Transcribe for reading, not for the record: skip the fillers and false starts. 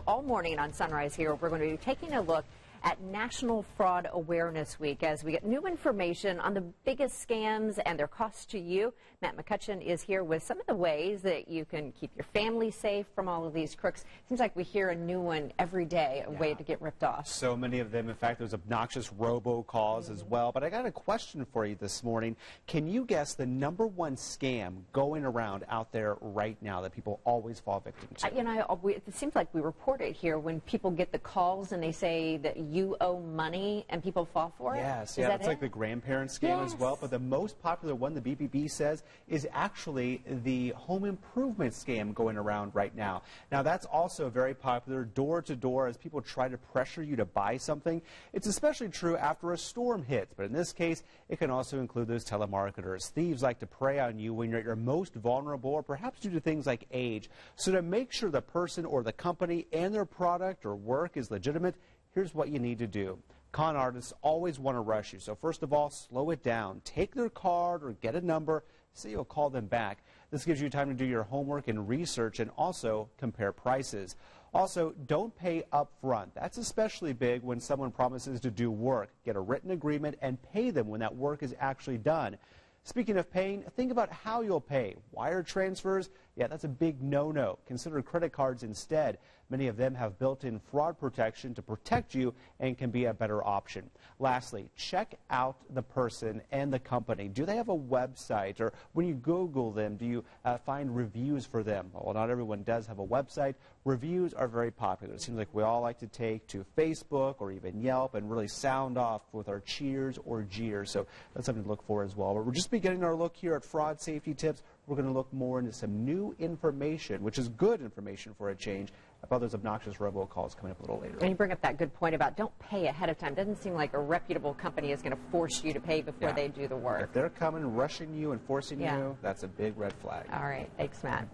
all morning on Sunrise here. We're going to be taking a look at National Fraud Awareness Week as we get new information on the biggest scams and their costs to you. Matt McCutcheon is here with some of the ways that you can keep your family safe from all of these crooks. Seems like we hear a new one every day, a way to get ripped off. So many of them. In fact, there's obnoxious robocalls as well. But I got a question for you this morning. Can you guess the #1 scam going around out there right now that people always fall victim to? It seems like we report it here when people get the calls and they say that you owe money and people fall for it. Yes, yeah, that's like the grandparent scam as well. But the most popular one, the BBB says, is actually the home improvement scam going around right now. Now, that's also very popular, door to door, as people try to pressure you to buy something. It's especially true after a storm hits, but in this case, it can also include those telemarketers. Thieves like to prey on you when you're at your most vulnerable, or perhaps due to things like age. So to make sure the person or the company and their product or work is legitimate, here's what you need to do. Con artists always want to rush you. So first of all, slow it down. Take their card or get a number. Say you'll call them back. This gives you time to do your homework and research and also compare prices. Also, don't pay up front. That's especially big when someone promises to do work. Get a written agreement and pay them when that work is actually done. Speaking of paying, think about how you'll pay. Wire transfers? Yeah, that's a big no-no. Consider credit cards instead. Many of them have built-in fraud protection to protect you and can be a better option. Lastly, check out the person and the company. Do they have a website? Or when you Google them, do you find reviews for them? Well, not everyone does have a website. Reviews are very popular. It seems like we all like to take to Facebook or even Yelp and really sound off with our cheers or jeers. So that's something to look for as well. But we're just beginning our look here at fraud safety tips. We're going to look more into some new information, which is good information for a change, about those obnoxious robocalls coming up a little later. And you bring up that good point about don't pay ahead of time. Doesn't seem like a reputable company is going to force you to pay before they do the work. If they're coming, rushing you and forcing you, that's a big red flag. All right. Thanks, Matt.